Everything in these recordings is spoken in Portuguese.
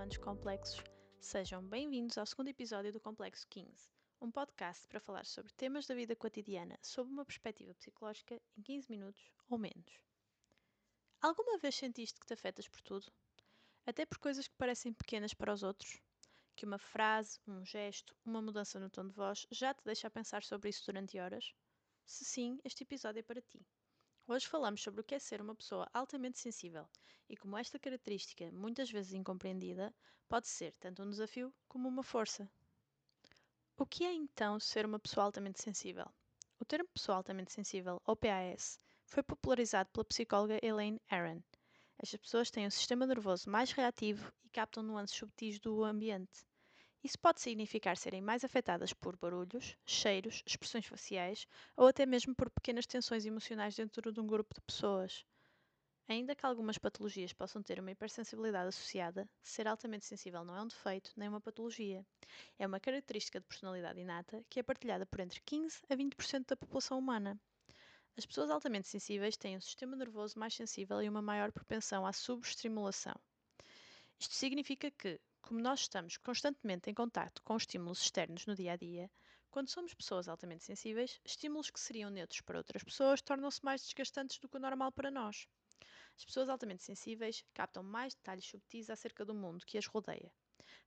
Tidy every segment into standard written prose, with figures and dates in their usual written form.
humanos complexos, sejam bem-vindos ao segundo episódio do Complexo 15, um podcast para falar sobre temas da vida cotidiana sob uma perspectiva psicológica em 15 minutos ou menos. Alguma vez sentiste que te afetas por tudo? Até por coisas que parecem pequenas para os outros? Que uma frase, um gesto, uma mudança no tom de voz já te deixa a pensar sobre isso durante horas? Se sim, este episódio é para ti. Hoje falamos sobre o que é ser uma pessoa altamente sensível e como esta característica, muitas vezes incompreendida, pode ser tanto um desafio como uma força. O que é então ser uma pessoa altamente sensível? O termo pessoa altamente sensível, ou PAS, foi popularizado pela psicóloga Elaine Aron. Estas pessoas têm um sistema nervoso mais reativo e captam nuances subtis do ambiente. Isso pode significar serem mais afetadas por barulhos, cheiros, expressões faciais ou até mesmo por pequenas tensões emocionais dentro de um grupo de pessoas. Ainda que algumas patologias possam ter uma hipersensibilidade associada, ser altamente sensível não é um defeito nem uma patologia. É uma característica de personalidade inata que é partilhada por entre 15 a 20% da população humana. As pessoas altamente sensíveis têm um sistema nervoso mais sensível e uma maior propensão à subestimulação. Isto significa que, como nós estamos constantemente em contacto com estímulos externos no dia a dia, quando somos pessoas altamente sensíveis, estímulos que seriam neutros para outras pessoas tornam-se mais desgastantes do que o normal para nós. As pessoas altamente sensíveis captam mais detalhes subtis acerca do mundo que as rodeia,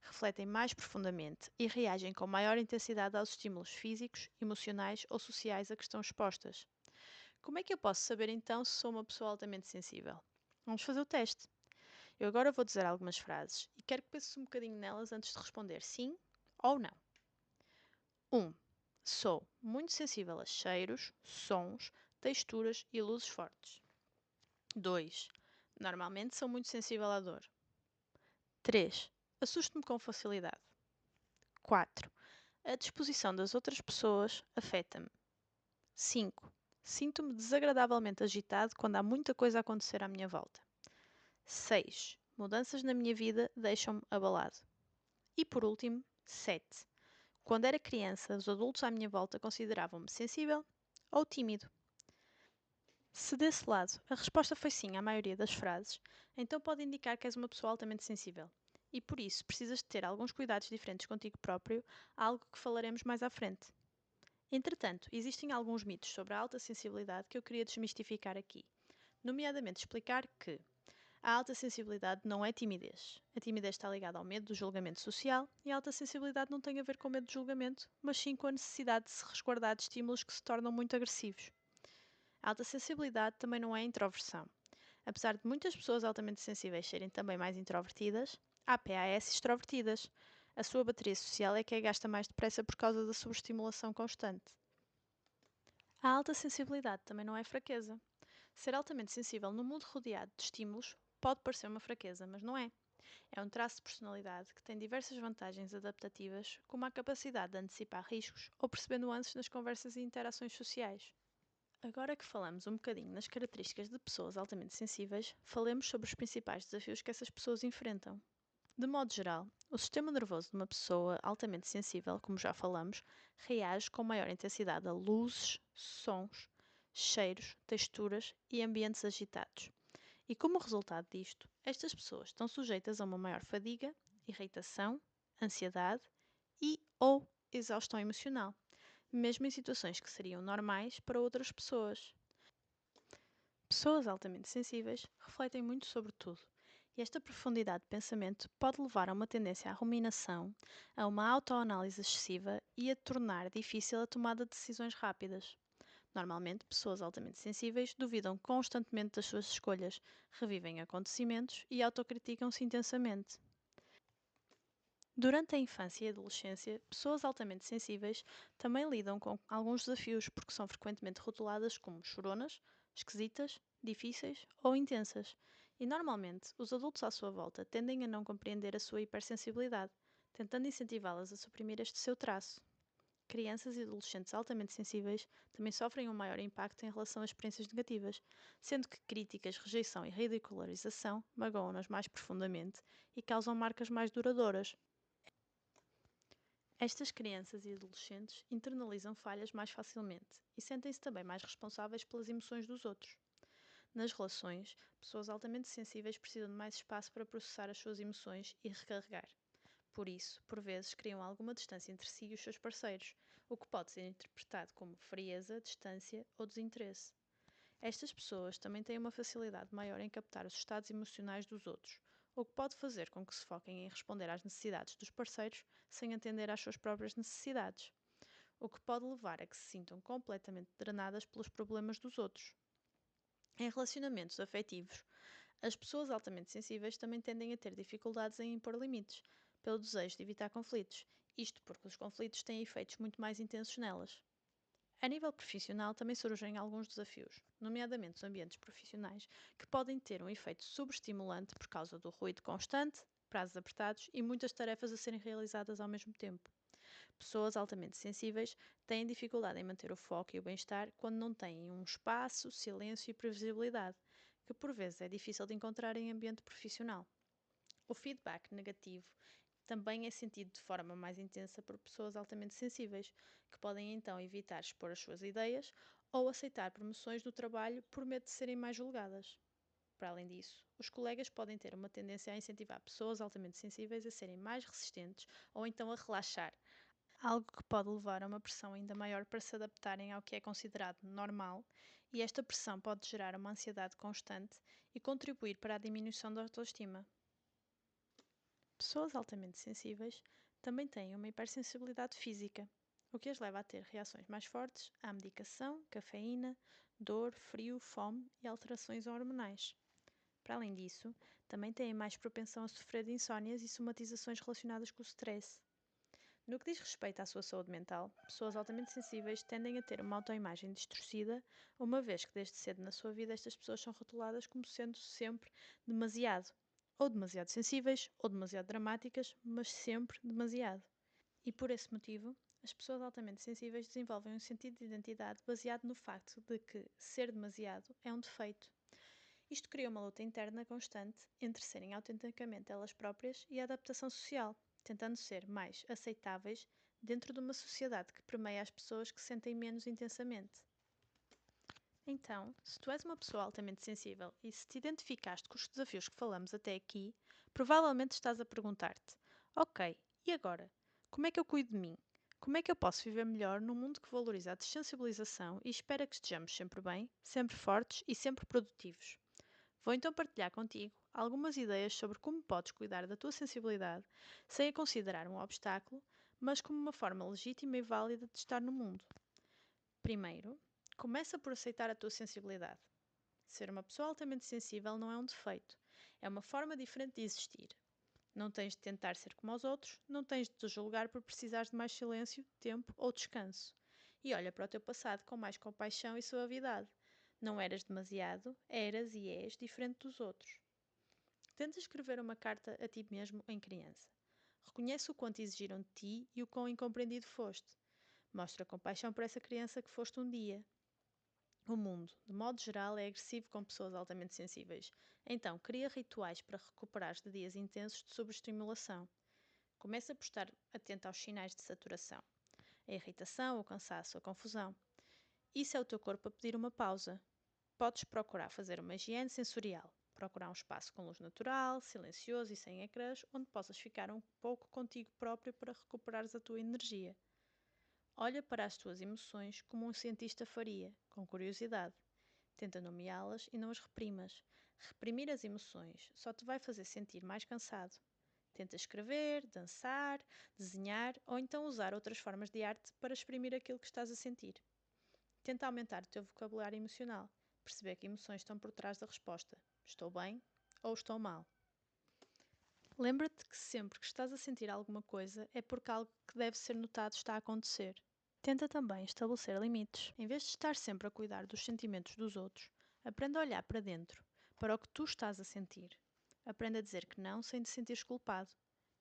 refletem mais profundamente e reagem com maior intensidade aos estímulos físicos, emocionais ou sociais a que estão expostas. Como é que eu posso saber então se sou uma pessoa altamente sensível? Vamos fazer o teste. Eu agora vou dizer algumas frases e quero que penses um bocadinho nelas antes de responder sim ou não. 1. Sou muito sensível a cheiros, sons, texturas e luzes fortes. 2. Normalmente sou muito sensível à dor. 3. Assusto-me com facilidade. 4. A disposição das outras pessoas afeta-me. 5. Sinto-me desagradavelmente agitado quando há muita coisa a acontecer à minha volta. 6. Mudanças na minha vida deixam-me abalado. E por último, 7. Quando era criança, os adultos à minha volta consideravam-me sensível ou tímido. Se desse lado a resposta foi sim à maioria das frases, então pode indicar que és uma pessoa altamente sensível. E por isso precisas de ter alguns cuidados diferentes contigo próprio, algo que falaremos mais à frente. Entretanto, existem alguns mitos sobre a alta sensibilidade que eu queria desmistificar aqui, nomeadamente explicar que a alta sensibilidade não é timidez. A timidez está ligada ao medo do julgamento social e a alta sensibilidade não tem a ver com o medo do julgamento, mas sim com a necessidade de se resguardar de estímulos que se tornam muito agressivos. A alta sensibilidade também não é introversão. Apesar de muitas pessoas altamente sensíveis serem também mais introvertidas, há PAS extrovertidas. A sua bateria social é que a gasta mais depressa por causa da subestimulação constante. A alta sensibilidade também não é fraqueza. Ser altamente sensível no mundo rodeado de estímulos pode parecer uma fraqueza, mas não é. É um traço de personalidade que tem diversas vantagens adaptativas, como a capacidade de antecipar riscos ou perceber nuances nas conversas e interações sociais. Agora que falamos um bocadinho nas características de pessoas altamente sensíveis, falemos sobre os principais desafios que essas pessoas enfrentam. De modo geral, o sistema nervoso de uma pessoa altamente sensível, como já falamos, reage com maior intensidade a luzes, sons, cheiros, texturas e ambientes agitados. E como resultado disto, estas pessoas estão sujeitas a uma maior fadiga, irritação, ansiedade e/ou exaustão emocional, mesmo em situações que seriam normais para outras pessoas. Pessoas altamente sensíveis refletem muito sobre tudo, e esta profundidade de pensamento pode levar a uma tendência à ruminação, a uma autoanálise excessiva e a tornar difícil a tomada de decisões rápidas. Normalmente, pessoas altamente sensíveis duvidam constantemente das suas escolhas, revivem acontecimentos e autocriticam-se intensamente. Durante a infância e adolescência, pessoas altamente sensíveis também lidam com alguns desafios porque são frequentemente rotuladas como choronas, esquisitas, difíceis ou intensas, e normalmente os adultos à sua volta tendem a não compreender a sua hipersensibilidade, tentando incentivá-las a suprimir este seu traço. Crianças e adolescentes altamente sensíveis também sofrem um maior impacto em relação a experiências negativas, sendo que críticas, rejeição e ridicularização magoam-nas mais profundamente e causam marcas mais duradouras. Estas crianças e adolescentes internalizam falhas mais facilmente e sentem-se também mais responsáveis pelas emoções dos outros. Nas relações, pessoas altamente sensíveis precisam de mais espaço para processar as suas emoções e recarregar. Por isso, por vezes, criam alguma distância entre si e os seus parceiros, o que pode ser interpretado como frieza, distância ou desinteresse. Estas pessoas também têm uma facilidade maior em captar os estados emocionais dos outros, o que pode fazer com que se foquem em responder às necessidades dos parceiros sem atender às suas próprias necessidades, o que pode levar a que se sintam completamente drenadas pelos problemas dos outros. Em relacionamentos afetivos, as pessoas altamente sensíveis também tendem a ter dificuldades em impor limites, pelo desejo de evitar conflitos, isto porque os conflitos têm efeitos muito mais intensos nelas. A nível profissional também surgem alguns desafios, nomeadamente os ambientes profissionais, que podem ter um efeito sobreestimulante por causa do ruído constante, prazos apertados e muitas tarefas a serem realizadas ao mesmo tempo. Pessoas altamente sensíveis têm dificuldade em manter o foco e o bem-estar quando não têm um espaço, silêncio e previsibilidade, que por vezes é difícil de encontrar em ambiente profissional. O feedback negativo também é sentido de forma mais intensa por pessoas altamente sensíveis, que podem então evitar expor as suas ideias ou aceitar promoções do trabalho por medo de serem mais julgadas. Para além disso, os colegas podem ter uma tendência a incentivar pessoas altamente sensíveis a serem mais resistentes ou então a relaxar, algo que pode levar a uma pressão ainda maior para se adaptarem ao que é considerado normal, e esta pressão pode gerar uma ansiedade constante e contribuir para a diminuição da autoestima. Pessoas altamente sensíveis também têm uma hipersensibilidade física, o que as leva a ter reações mais fortes à medicação, cafeína, dor, frio, fome e alterações hormonais. Para além disso, também têm mais propensão a sofrer de insónias e somatizações relacionadas com o stress. No que diz respeito à sua saúde mental, pessoas altamente sensíveis tendem a ter uma autoimagem distorcida, uma vez que desde cedo na sua vida estas pessoas são rotuladas como sendo sempre demasiado, ou demasiado sensíveis, ou demasiado dramáticas, mas sempre demasiado. E por esse motivo, as pessoas altamente sensíveis desenvolvem um sentido de identidade baseado no facto de que ser demasiado é um defeito. Isto cria uma luta interna constante entre serem autenticamente elas próprias e a adaptação social, tentando ser mais aceitáveis dentro de uma sociedade que permeia as pessoas que sentem menos intensamente. Então, se tu és uma pessoa altamente sensível e se te identificaste com os desafios que falamos até aqui, provavelmente estás a perguntar-te: ok, e agora? Como é que eu cuido de mim? Como é que eu posso viver melhor num mundo que valoriza a dessensibilização e espera que estejamos sempre bem, sempre fortes e sempre produtivos? Vou então partilhar contigo algumas ideias sobre como podes cuidar da tua sensibilidade sem a considerar um obstáculo, mas como uma forma legítima e válida de estar no mundo. Primeiro, começa por aceitar a tua sensibilidade. Ser uma pessoa altamente sensível não é um defeito, é uma forma diferente de existir. Não tens de tentar ser como os outros, não tens de te julgar por precisares de mais silêncio, tempo ou descanso. E olha para o teu passado com mais compaixão e suavidade. Não eras demasiado, eras e és diferente dos outros. Tenta escrever uma carta a ti mesmo em criança. Reconhece o quanto exigiram de ti e o quão incompreendido foste. Mostra compaixão por essa criança que foste um dia. O mundo, de modo geral, é agressivo com pessoas altamente sensíveis. Então, cria rituais para recuperares de dias intensos de sobreestimulação. Começa por estar atento aos sinais de saturação. A irritação, o cansaço, a confusão. Isso é o teu corpo a pedir uma pausa. Podes procurar fazer uma higiene sensorial. Procurar um espaço com luz natural, silencioso e sem ecrãs, onde possas ficar um pouco contigo próprio para recuperares a tua energia. Olha para as tuas emoções como um cientista faria, com curiosidade. Tenta nomeá-las e não as reprimas. Reprimir as emoções só te vai fazer sentir mais cansado. Tenta escrever, dançar, desenhar ou então usar outras formas de arte para exprimir aquilo que estás a sentir. Tenta aumentar o teu vocabulário emocional, perceber que emoções estão por trás da resposta. Estou bem ou estou mal? Lembra-te que sempre que estás a sentir alguma coisa é porque algo que deve ser notado está a acontecer. Tenta também estabelecer limites. Em vez de estar sempre a cuidar dos sentimentos dos outros, aprenda a olhar para dentro, para o que tu estás a sentir. Aprenda a dizer que não sem te sentires culpado.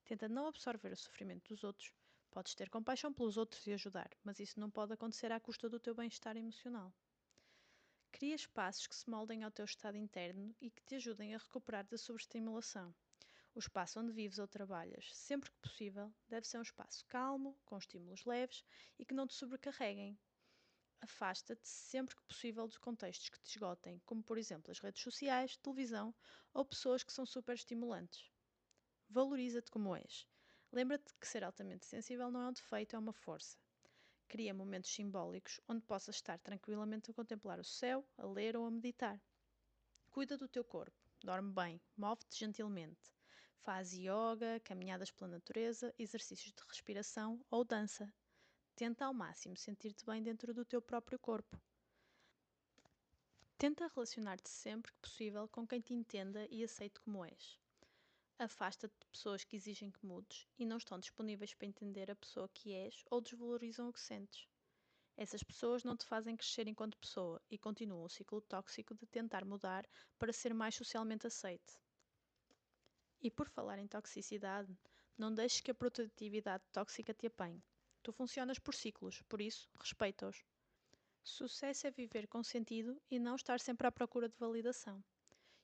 Tenta não absorver o sofrimento dos outros. Podes ter compaixão pelos outros e ajudar, mas isso não pode acontecer à custa do teu bem-estar emocional. Cria espaços que se moldem ao teu estado interno e que te ajudem a recuperar da sobreestimulação. O espaço onde vives ou trabalhas, sempre que possível, deve ser um espaço calmo, com estímulos leves e que não te sobrecarreguem. Afasta-te sempre que possível dos contextos que te esgotem, como por exemplo as redes sociais, televisão ou pessoas que são super estimulantes. Valoriza-te como és. Lembra-te que ser altamente sensível não é um defeito, é uma força. Cria momentos simbólicos onde possas estar tranquilamente a contemplar o céu, a ler ou a meditar. Cuida do teu corpo, dorme bem, move-te gentilmente. Faz yoga, caminhadas pela natureza, exercícios de respiração ou dança. Tenta ao máximo sentir-te bem dentro do teu próprio corpo. Tenta relacionar-te sempre que possível com quem te entenda e aceite como és. Afasta-te de pessoas que exigem que mudes e não estão disponíveis para entender a pessoa que és ou desvalorizam o que sentes. Essas pessoas não te fazem crescer enquanto pessoa e continuam o ciclo tóxico de tentar mudar para ser mais socialmente aceite. E por falar em toxicidade, não deixes que a produtividade tóxica te apanhe. Tu funcionas por ciclos, por isso, respeita-os. Sucesso é viver com sentido e não estar sempre à procura de validação.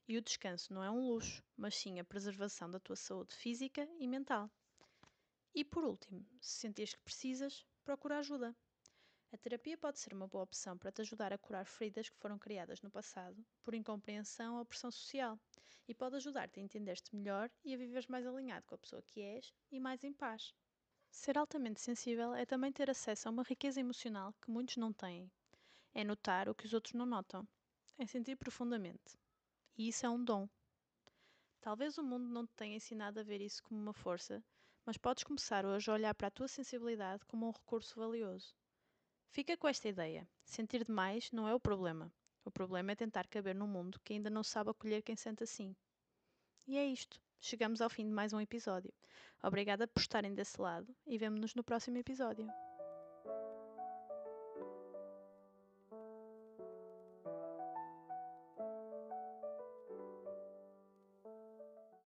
E o descanso não é um luxo, mas sim a preservação da tua saúde física e mental. E por último, se sentires que precisas, procura ajuda. A terapia pode ser uma boa opção para te ajudar a curar feridas que foram criadas no passado por incompreensão ou pressão social e pode ajudar-te a entender-te melhor e a viveres mais alinhado com a pessoa que és e mais em paz. Ser altamente sensível é também ter acesso a uma riqueza emocional que muitos não têm. É notar o que os outros não notam. É sentir profundamente. E isso é um dom. Talvez o mundo não te tenha ensinado a ver isso como uma força, mas podes começar hoje a olhar para a tua sensibilidade como um recurso valioso. Fica com esta ideia: sentir demais não é o problema. O problema é tentar caber num mundo que ainda não sabe acolher quem sente assim. E é isto. Chegamos ao fim de mais um episódio. Obrigada por estarem desse lado e vemo-nos no próximo episódio.